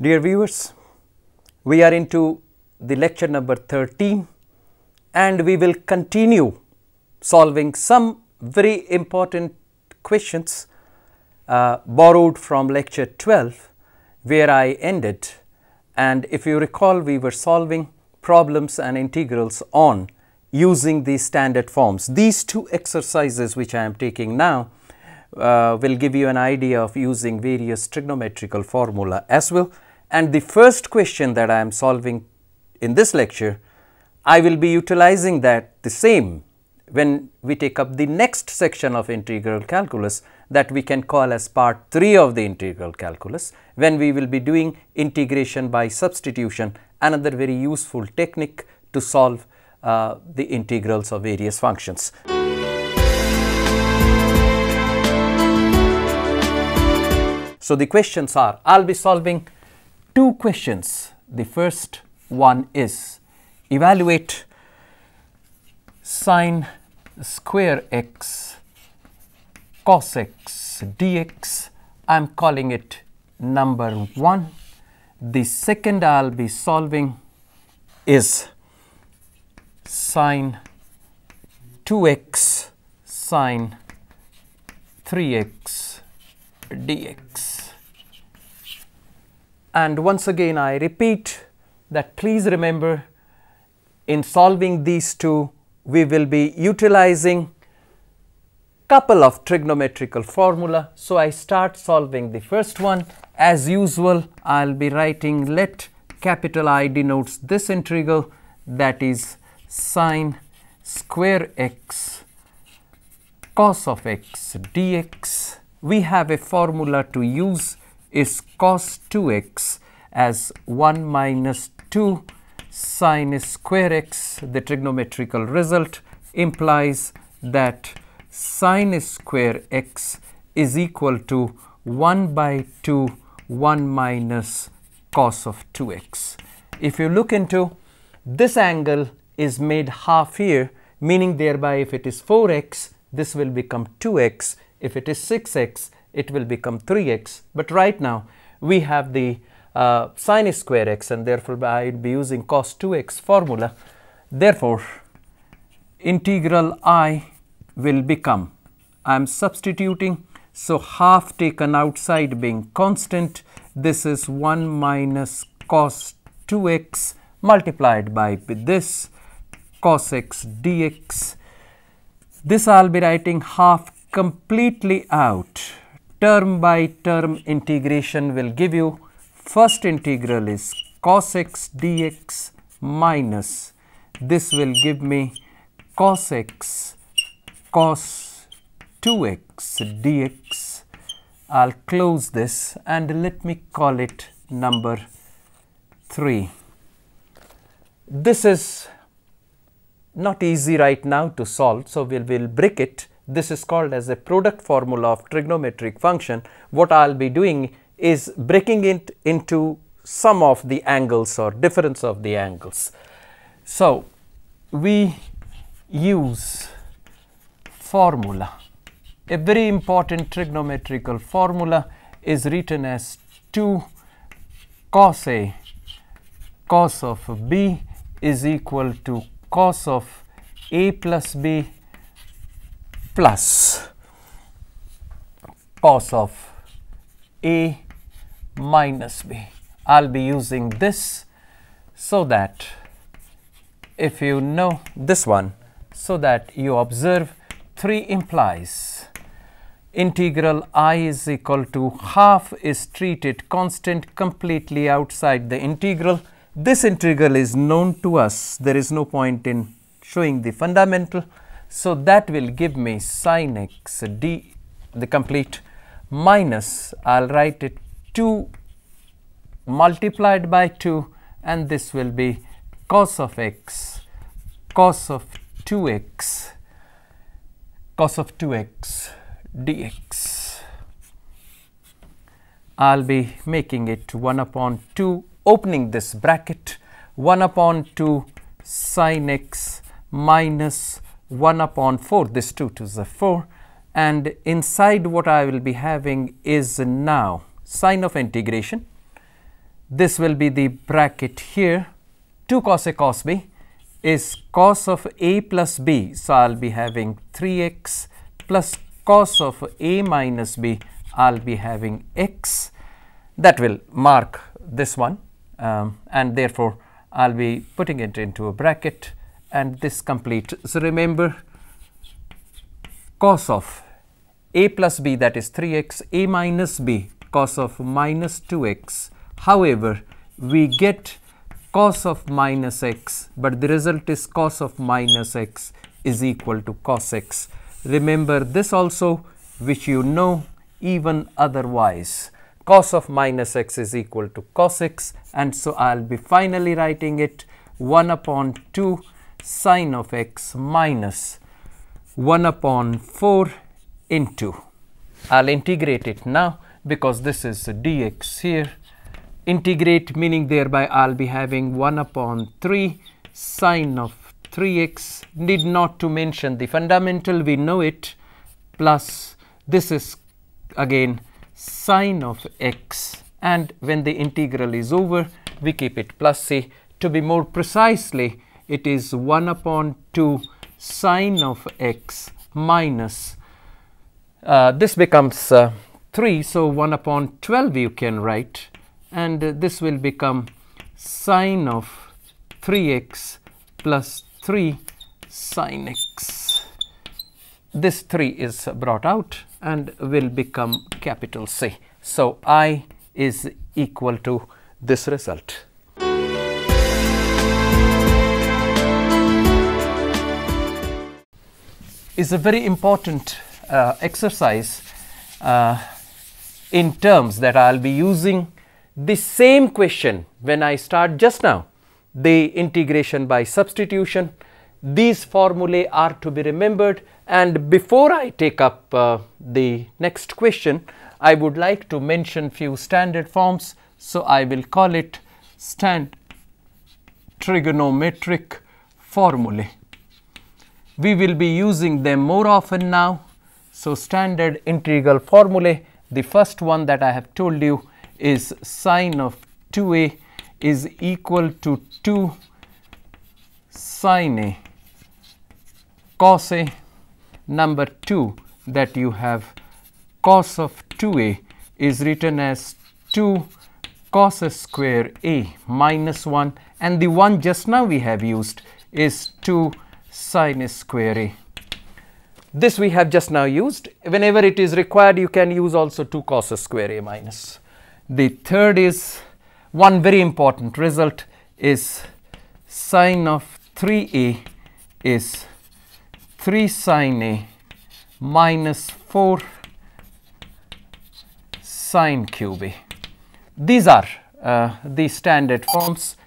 Dear viewers, we are into the lecture number 13 and we will continue solving some very important questions borrowed from lecture 12 where I ended, and if you recall, we were solving problems and integrals on using the standard forms. These two exercises which I am taking now will give you an idea of using various trigonometrical formula as well. And the first question that I am solving in this lecture, I will be utilizing that the same when we take up the next section of integral calculus that we can call as part 3 of the integral calculus, when we will be doing integration by substitution, another very useful technique to solve the integrals of various functions. So, the questions are, I will be solving two questions. The first one is evaluate sine square x cos x dx. I am calling it number 1. The second I will be solving is sine 2x sine 3x dx. And once again I repeat that please remember, in solving these two we will be utilizing couple of trigonometrical formula. So, I start solving the first one. As usual, I will be writing, let capital I denotes this integral, that is sine square x cos of x dx. We have a formula to use, is cos 2x as 1 minus 2 sine square x. The trigonometrical result implies that sine square x is equal to 1 by 2 1 minus cos of 2x. If you look into this angle is made half here, meaning thereby if it is 4x, this will become 2x. If it is 6x, it will become 3x. But right now we have the sine square x, and therefore I will be using cos 2x formula. Therefore, integral I will become, I am substituting, so half taken outside being constant, this is 1 minus cos 2x multiplied by this cos x dx. This I will be writing half completely out. Term by term integration will give you, first integral is cos x dx minus, this will give me cos x cos 2x dx. I will close this and let me call it number 3. This is not easy right now to solve, so we will break it. This is called as a product formula of trigonometric function. What I will be doing is breaking it into sum of the angles or difference of the angles. So, we use formula. A very important trigonometrical formula is written as 2 cos A cos of B is equal to cos of A plus B plus cos of A minus B. I will be using this so that if you know this one, so that you observe 3 implies integral I is equal to half is treated constant completely outside the integral. This integral is known to us, there is no point in showing the fundamental. So, that will give me sin x d, the complete, minus, I will write it 2 multiplied by 2, and this will be cos of x cos of 2x dx. I will be making it 1 upon 2, opening this bracket, 1 upon 2 sin x minus 1 upon 4, this 2 to the 4, and inside what I will be having is now sign of integration. this will be the bracket here. 2 cos A cos B is cos of A plus B. So, I will be having 3x plus cos of A minus B, I will be having x. That will mark this one, and therefore, I will be putting it into a bracket, and this complete. So, remember, cos of A plus B, that is 3x, A minus B, cos of minus 2x. However, we get cos of minus x, but the result is cos of minus x is equal to cos x. Remember this also, which you know even otherwise. Cos of minus x is equal to cos x, and so I will be finally writing it 1 upon 2 sine of x minus 1 upon 4 into. I will integrate it now because this is dx here. Integrate meaning thereby I will be having 1 upon 3 sine of 3x, need not to mention the fundamental, we know it, plus this is again sine of x, and when the integral is over we keep it plus c. To be more precisely, it is 1 upon 2 sine of x minus this becomes 3, so 1 upon 12 you can write, and this will become sine of 3x plus 3 sine x. This 3 is brought out and will become capital C. So, I is equal to this result. Is a very important exercise in terms that I will be using the same question when I start just now, the integration by substitution. These formulae are to be remembered, and before I take up the next question, I would like to mention few standard forms. So, I will call it trigonometric formulae. We will be using them more often now. So, standard integral formulae, the first one that I have told you is sine of 2a is equal to 2 sine a cos a. Number 2, that you have cos of 2a is written as 2 cos square a minus 1, and the one just now we have used is 2 sine square a. This we have just now used. Whenever it is required, you can use also 2 cos square a minus. The third is one very important result is sine of 3a is 3 sine a minus 4 sine cube a. These are the standard forms.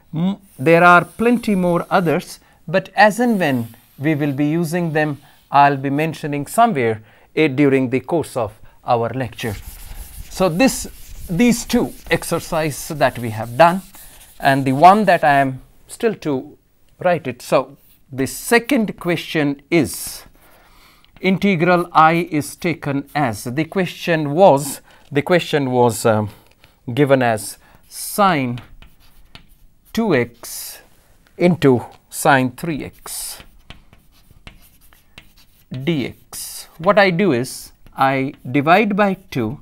There are plenty more others, but as and when we will be using them, I will be mentioning somewhere during the course of our lecture. So, these two exercises that we have done, and the one that I am still to write it. So, the second question is integral I is taken as, the question was given as sine 2x into sine 3x dx. What I do is I divide by 2,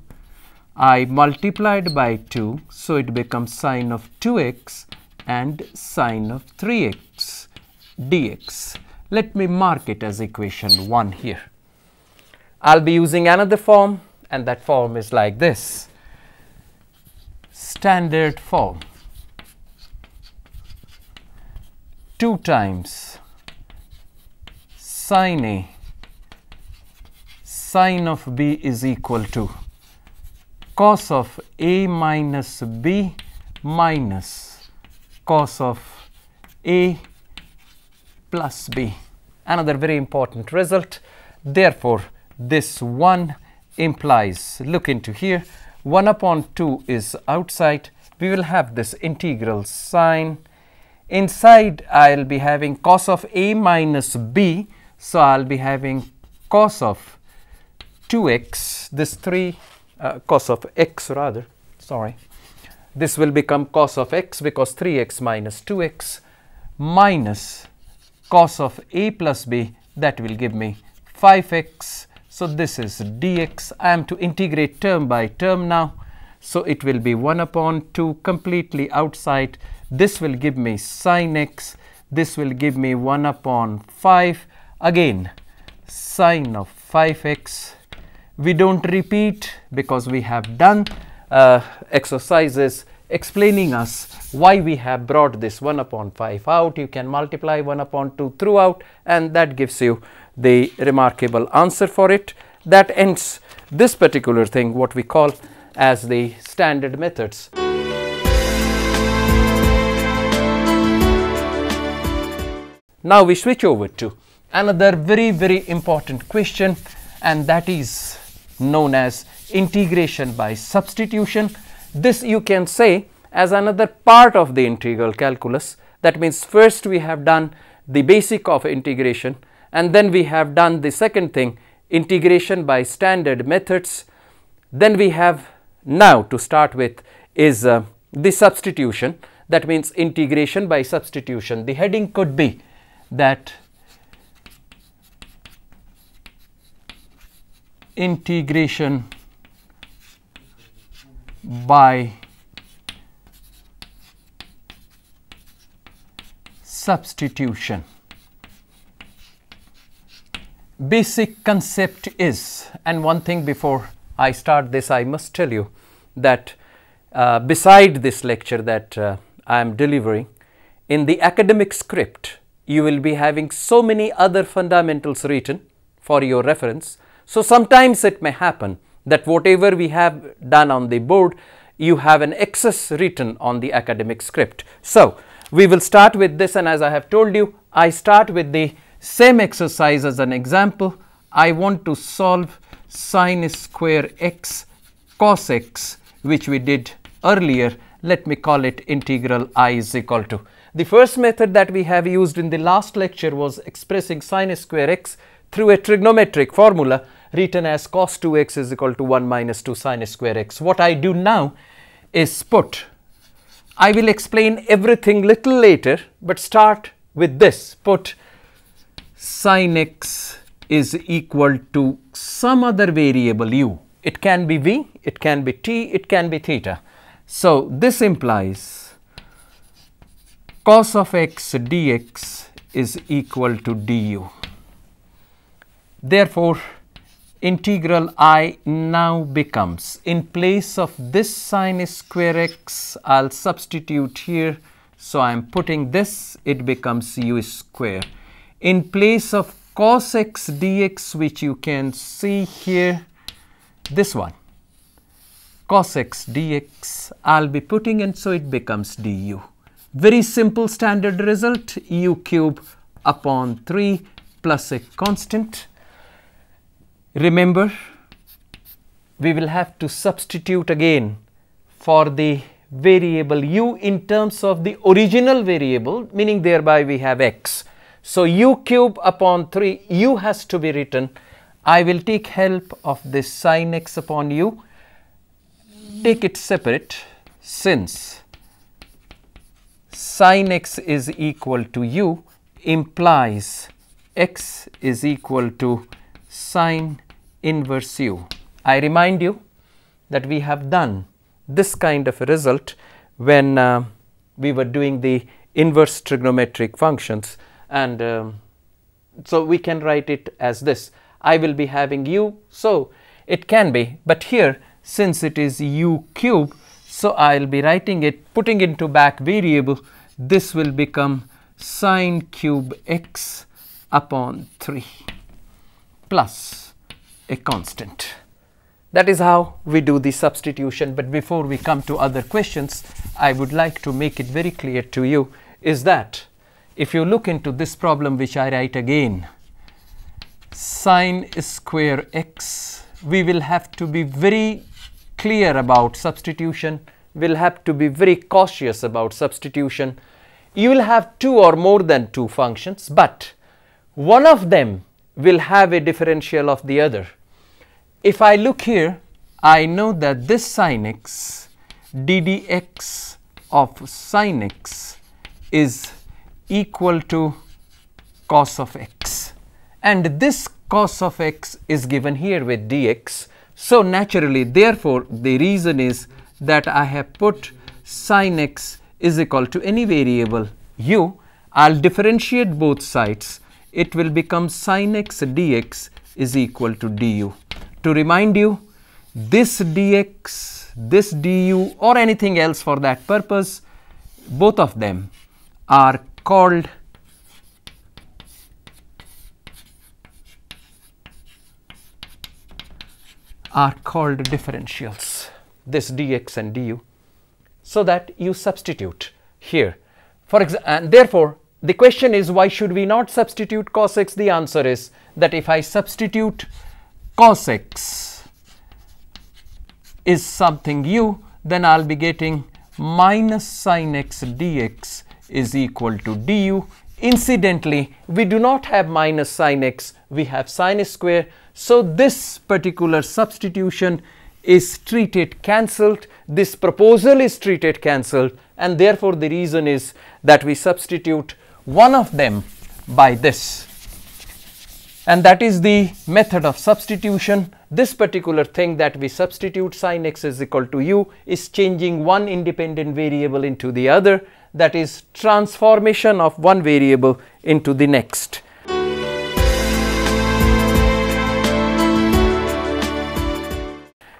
I multiplied by 2, so it becomes sine of 2x and sine of 3x dx. Let me mark it as equation 1 here. I will be using another form, and that form is like this. Standard form, 2 times sine a sine of b is equal to cos of a minus b minus cos of a plus b. Another very important result. Therefore, this one implies, look into here, 1 upon 2 is outside. We will have this integral sine. Inside, I will be having cos of a minus b. So, I will be having cos of 2x, this 3 cos of x rather, sorry, this will become cos of x because 3x minus 2x minus cos of a plus b, that will give me 5x. So this is dx. I am to integrate term by term now. So it will be 1 upon 2 completely outside. This will give me sin x. This will give me 1 upon 5. Again, sine of 5x. We don't repeat because we have done exercises explaining us why we have brought this 1 upon 5 out. You can multiply 1 upon 2 throughout, and that gives you the remarkable answer for it. That ends this particular thing, what we call as the standard methods. Now we switch over to another very important question, and that is known as integration by substitution. This you can say as another part of the integral calculus. That means first we have done the basic of integration, and then we have done the second thing, integration by standard methods. Then we have now to start with is the substitution. That means integration by substitution. The heading could be that integration by substitution. Basic concept is, and one thing before I start this, I must tell you that beside this lecture that I am delivering, in the academic script you will be having so many other fundamentals written for your reference. So sometimes it may happen that whatever we have done on the board, you have an excess written on the academic script. So we will start with this, and as I have told you, I start with the same exercise as an example. I want to solve sin square x cos x, which we did earlier. Let me call it integral I is equal to. The first method that we have used in the last lecture was expressing sin square x through a trigonometric formula written as cos 2x is equal to 1 minus 2 sin square x. What I do now is put, I will explain everything little later, but start with this. Put sin x is equal to some other variable u. It can be v, it can be t, it can be theta. So this implies cos of x dx is equal to du. Therefore, integral I now becomes, in place of this sin square x, I'll substitute here. So I am putting this, it becomes u square. In place of cos x dx, which you can see here, this one, cos x dx, I'll be putting in, so it becomes du. Very simple standard result, u cube upon 3 plus a constant. Remember, we will have to substitute again for the variable u in terms of the original variable, meaning thereby we have x. So u cube upon 3, u has to be written. I will take help of this sin x upon u, take it separate, since sin x is equal to u implies x is equal to sine inverse u. I remind you that we have done this kind of a result when we were doing the inverse trigonometric functions, and so we can write it as this. I will be having u, so it can be, but here since it is u cube, so I will be writing it, putting into back variable, this will become sine cube x upon 3 plus a constant. That is how we do the substitution. But before we come to other questions, I would like to make it very clear to you is that if you look into this problem, which I write again, sine square x, we will have to be very clear about substitution. We'll have to be very cautious about substitution. You will have two or more than two functions, but one of them will have a differential of the other. If I look here, I know that this sin x ddx of sin x is equal to cos of x, and this cos of x is given here with dx. So, naturally, therefore, the reason is that I have put sin x is equal to any variable u. I will differentiate both sides. It will become sin x dx is equal to du. To remind you, this dx, this du, or anything else for that purpose, both of them are called differentials, this dx and du, so that you substitute here. For example, and therefore, the question is, why should we not substitute cos x? The answer is that if I substitute cos x is something u, then I will be getting minus sin x dx is equal to du. Incidentally, we do not have minus sin x, we have sin square. So, this particular substitution is treated cancelled, this proposal is treated cancelled, and therefore, the reason is that we substitute one of them by this, and that is the method of substitution. This particular thing that we substitute sin x is equal to u is changing one independent variable into the other, that is transformation of one variable into the next.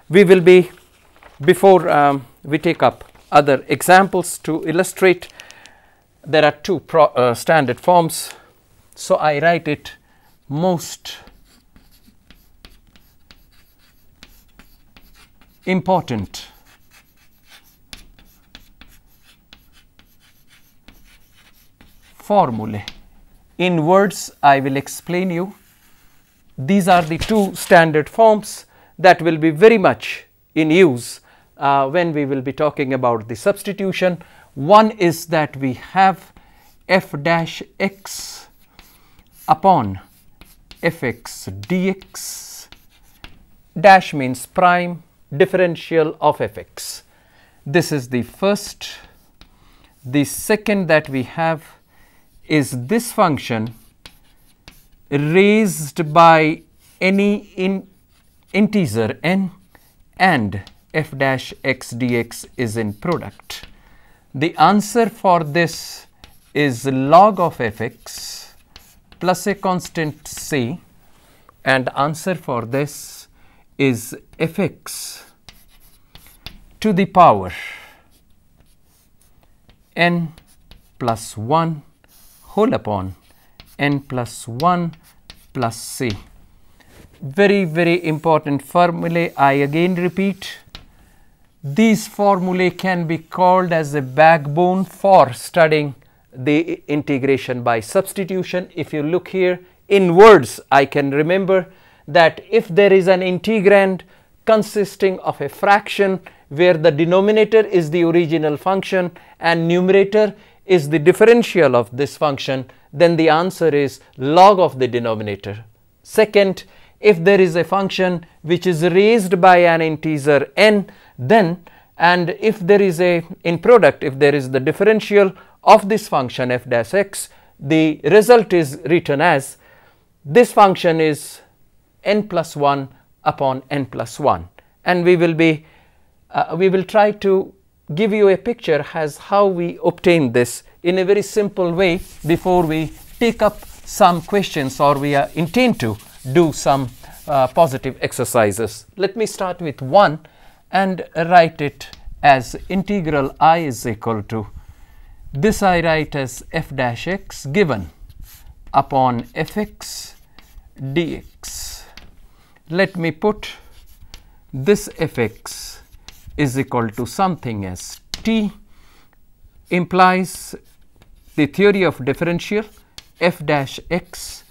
We will be, before we take up other examples to illustrate, there are two standard forms. So, I write it most important formulae. In words, I will explain you. These are the two standard forms that will be very much in use when we will be talking about the substitution. One is that we have f dash x upon fx dx, dash means prime differential of fx. This is the first. The second that we have is this function raised by any integer n, and f dash x dx is in product. The answer for this is log of fx plus a constant c, and answer for this is fx to the power n plus 1 whole upon n plus 1 plus c. Very, very important formulae. I again repeat, these formulae can be called as a backbone for studying the integration by substitution. If you look here in words, I can remember that if there is an integrand consisting of a fraction where the denominator is the original function and numerator is the differential of this function, then the answer is log of the denominator. Second, if there is a function which is raised by an integer n, then, and if there is a in product, if there is the differential of this function f dash x, the result is written as this function is n plus 1 upon n plus 1, and we will try to give you a picture as how we obtain this in a very simple way before we take up some questions, or we intend to do some positive exercises. Let me start with one and write it as integral I is equal to, this I write as f dash x given upon fx dx. Let me put this fx is equal to something as t, implies the theory of differential f dash x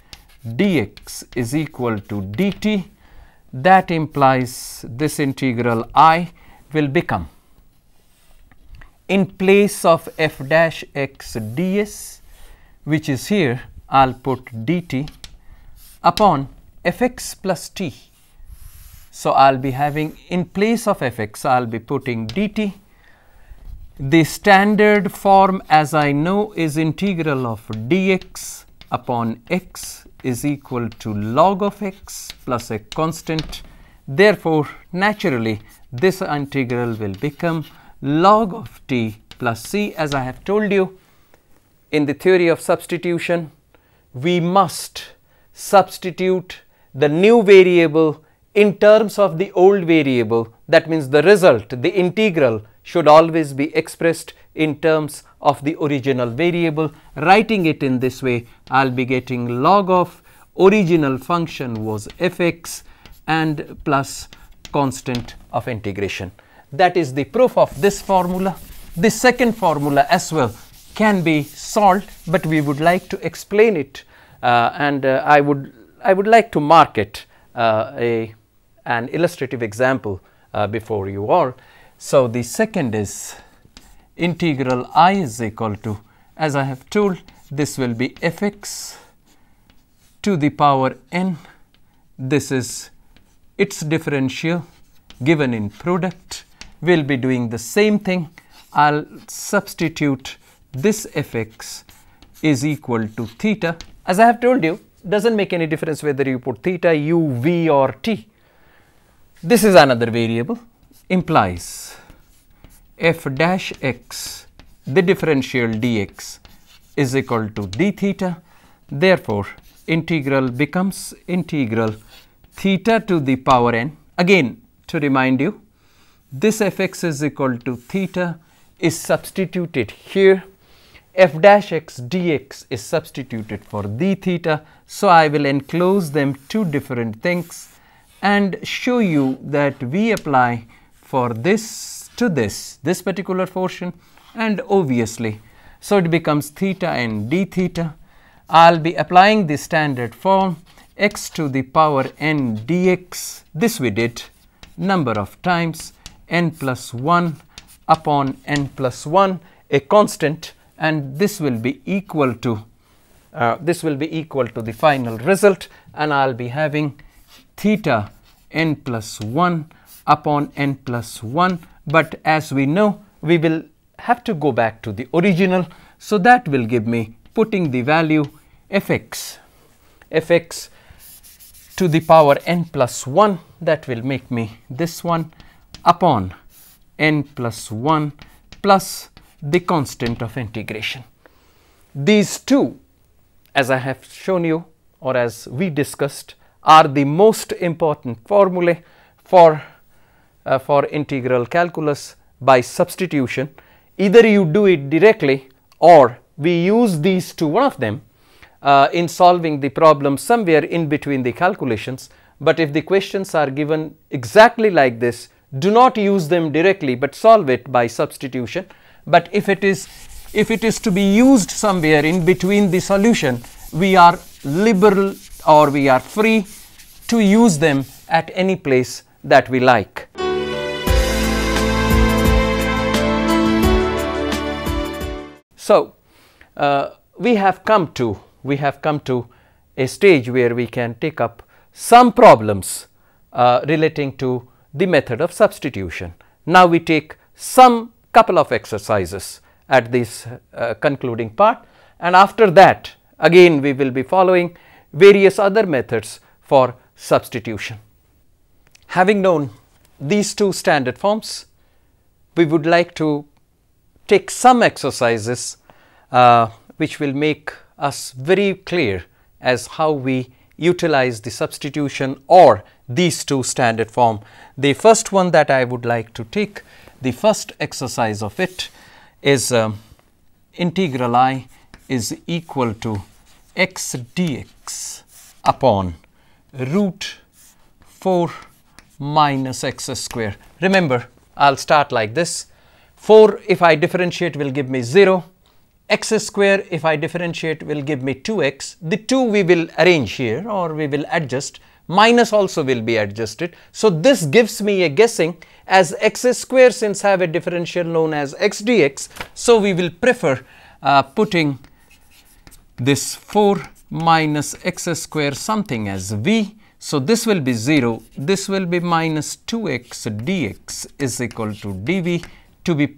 dx is equal to dt. That implies this integral I will become, in place of f dash x ds, which is here, I will put dt upon fx plus t. So, I will be having, in place of fx, I will be putting dt The standard form, as I know, is integral of dx upon x is equal to log of x plus a constant. Therefore, naturally, this integral will become log of t plus c. As I have told you, in the theory of substitution, we must substitute the new variable in terms of the old variable. That means the result, the integral, should always be expressed in terms of the original variable. Writing it in this way, I will be getting log of original function was fx and plus constant of integration. That is the proof of this formula. The second formula as well can be solved, but we would like to explain it and I would like to mark it an illustrative example before you all. So, the second is integral I is equal to, as I have told, this will be fx to the power n. This is its differential given in product. We will be doing the same thing. I will substitute this fx is equal to theta. As I have told you, does not make any difference whether you put theta, u, v or t. This is another variable, implies f dash x, the differential dx is equal to d theta. Therefore, integral becomes integral theta to the power n. Again, to remind you, this fx is equal to theta is substituted here, f dash x dx is substituted for d theta. So, I will enclose them two different things and show you that we apply for this to this particular portion, and obviously, so it becomes theta and d theta. I will be applying the standard form x to the power n dx. This we did number of times, n plus 1 upon n plus 1, a constant, and this will be equal to the final result, and I will be having theta n plus 1 upon n plus 1, but as we know, we will have to go back to the original. So, that will give me, putting the value fx to the power n plus 1, that will make me this one upon n plus 1 plus the constant of integration. These two, as I have shown you or as we discussed, are the most important formulae for integral calculus by substitution. Either you do it directly or we use these two, one of them, in solving the problem somewhere in between the calculations. But if the questions are given exactly like this, do not use them directly, but solve it by substitution. But if it is to be used somewhere in between the solution, we are liberal or we are free to use them at any place that we like. So, we have come to a stage where we can take up some problems relating to the method of substitution. Now, we take some couple of exercises at this concluding part, and after that again we will be following various other methods for substitution. Having known these two standard forms, we would like to take some exercises which will make us very clear as how we utilize the substitution or these two standard form. The first one that I would like to take, the first exercise of it is integral I is equal to x dx upon root 4 minus x square. Remember, I will start like this. 4 if I differentiate will give me 0, x square if I differentiate will give me 2x. The 2 we will arrange here or we will adjust, minus also will be adjusted. So, this gives me a guessing as x square since I have a differential known as x dx. So, we will prefer putting this 4 minus x square something as v. So, this will be 0, this will be minus 2x dx is equal to dv to be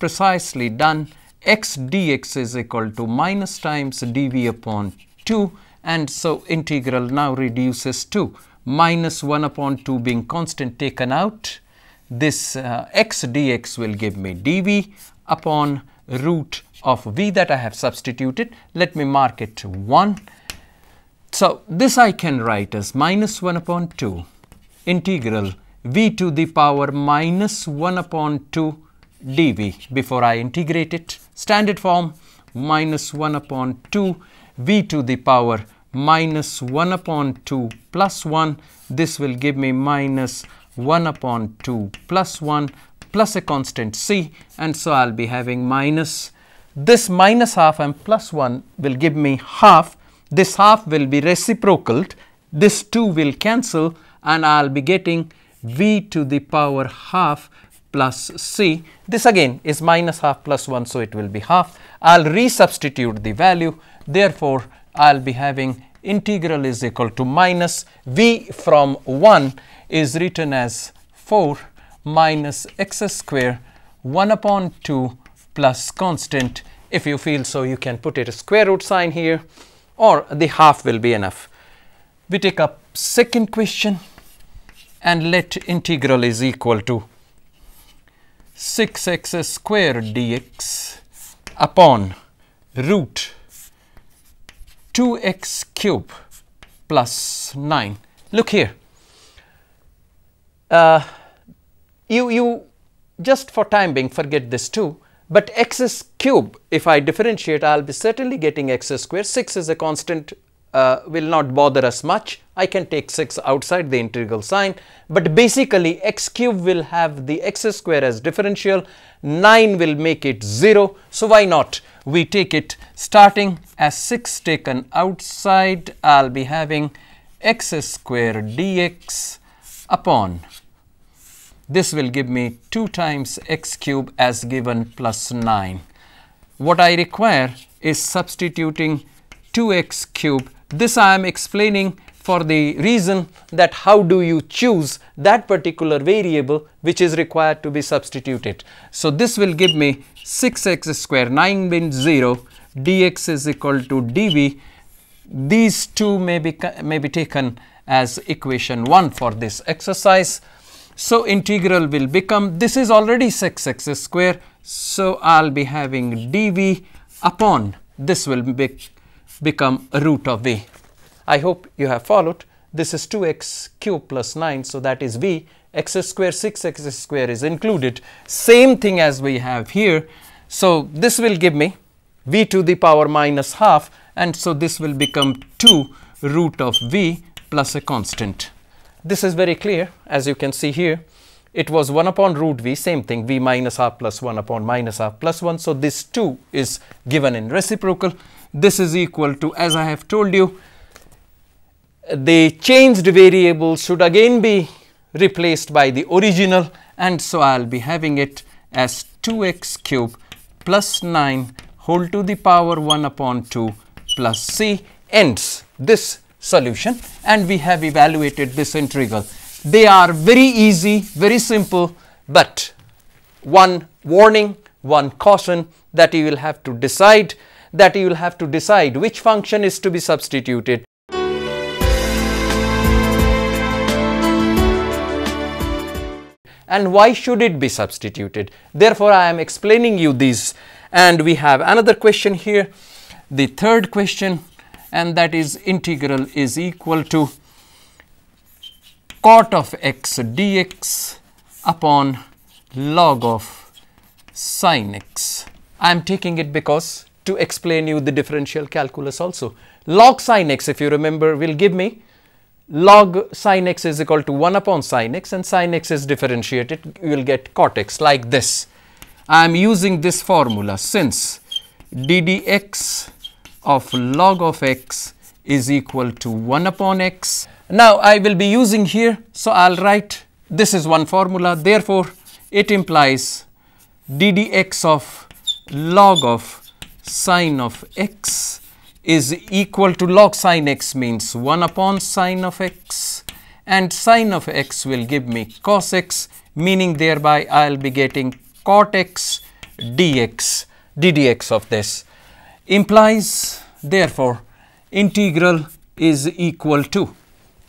precisely done. X dx is equal to minus times dv upon 2, and so integral now reduces to minus 1 upon 2 being constant taken out. This x dx will give me dv upon root of v that I have substituted. Let me mark it 1. So this I can write as minus 1 upon 2 integral v to the power minus 1 upon 2 dv. Before I integrate it, standard form minus 1 upon 2 v to the power minus 1 upon 2 plus 1. This will give me minus 1 upon 2 plus 1 plus a constant c, and so I'll be having minus this minus half and plus 1 will give me half. This half will be reciprocaled, this 2 will cancel, and I'll be getting v to the power half plus c. This again is minus half plus 1, so it will be half. I'll resubstitute the value. Therefore, I'll be having integral is equal to minus v from 1 is written as 4 minus x square 1 upon 2 plus constant. If you feel so, you can put it a square root sign here, or the half will be enough. We take up second question and let integral is equal to 6x square dx upon root 2x cube plus 9. Look here. You just for time being forget this 2, but x cube, if I differentiate, I'll be certainly getting x square. 6 is a constant, will not bother us much. I can take 6 outside the integral sign, but basically x cube will have the x square as differential, 9 will make it 0. So why not? We take it starting as 6 taken outside. I'll be having x square dx upon, this will give me 2 times x cube as given plus 9. What I require is substituting 2x cube. This I am explaining for the reason that how do you choose that particular variable which is required to be substituted. So this will give me 6x square, 9 means 0, dx is equal to dv. These two may be taken as equation 1 for this exercise. So integral will become, this is already 6x square, so I'll be having dv upon, this will become a root of v. I hope you have followed. This is 2x cube plus 9, so that is v. X square, 6x square is included. Same thing as we have here. So this will give me v to the power minus half, and so this will become 2 root of v plus a constant. This is very clear, as you can see here. It was 1 upon root v, same thing, v minus half plus 1 upon minus half plus 1. So this 2 is given in reciprocal. This is equal to, as I have told you, the changed variable should again be replaced by the original, and so I'll be having it as 2x cube plus 9 whole to the power 1 upon 2 plus c ends this solution, and we have evaluated this integral. They are very easy, very simple, but one warning, one caution that you will have to decide, which function is to be substituted. And why should it be substituted? Therefore, I am explaining you these, and we have another question here, the third question, and that is integral is equal to cot of x dx upon log of sin x. I am taking it because to explain you the differential calculus also. Log sin x, if you remember, will give me log sin x is equal to 1 upon sin x, and sin x is differentiated, you will get cot x like this. I am using this formula since ddx of log of x is equal to 1 upon x. Now I will be using here, so I'll write, this is one formula, therefore it implies ddx of log of sin of x is equal to, log sin x means 1 upon sin of x, and sin of x will give me cos x, meaning thereby I'll be getting cot x ddx of this implies, therefore, integral is equal to,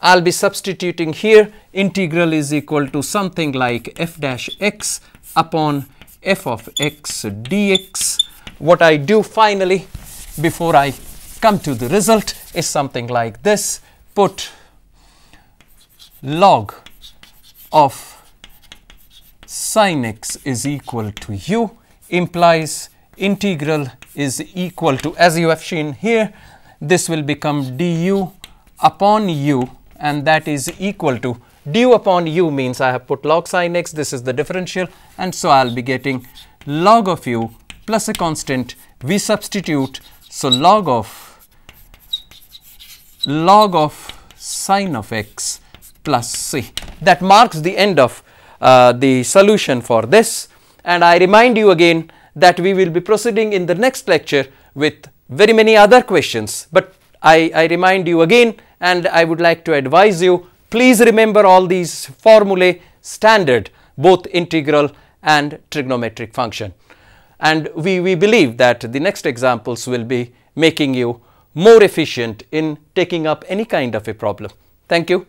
I will be substituting here, integral is equal to something like f dash x upon f of x dx. What I do finally before I come to the result is something like this. Put log of sin x is equal to u implies integral is equal to, as you have seen here, this will become du upon u, and that is equal to, du upon u means I have put log sin x, this is the differential, and so I will be getting log of u plus a constant, we substitute, so log of sin of x plus c. That marks the end of the solution for this, and I remind you again that we will be proceeding in the next lecture with very many other questions, but I remind you again, and I would like to advise you, please remember all these formulae standard, both integral and trigonometric function, and we believe that the next examples will be making you more efficient in taking up any kind of a problem. Thank you.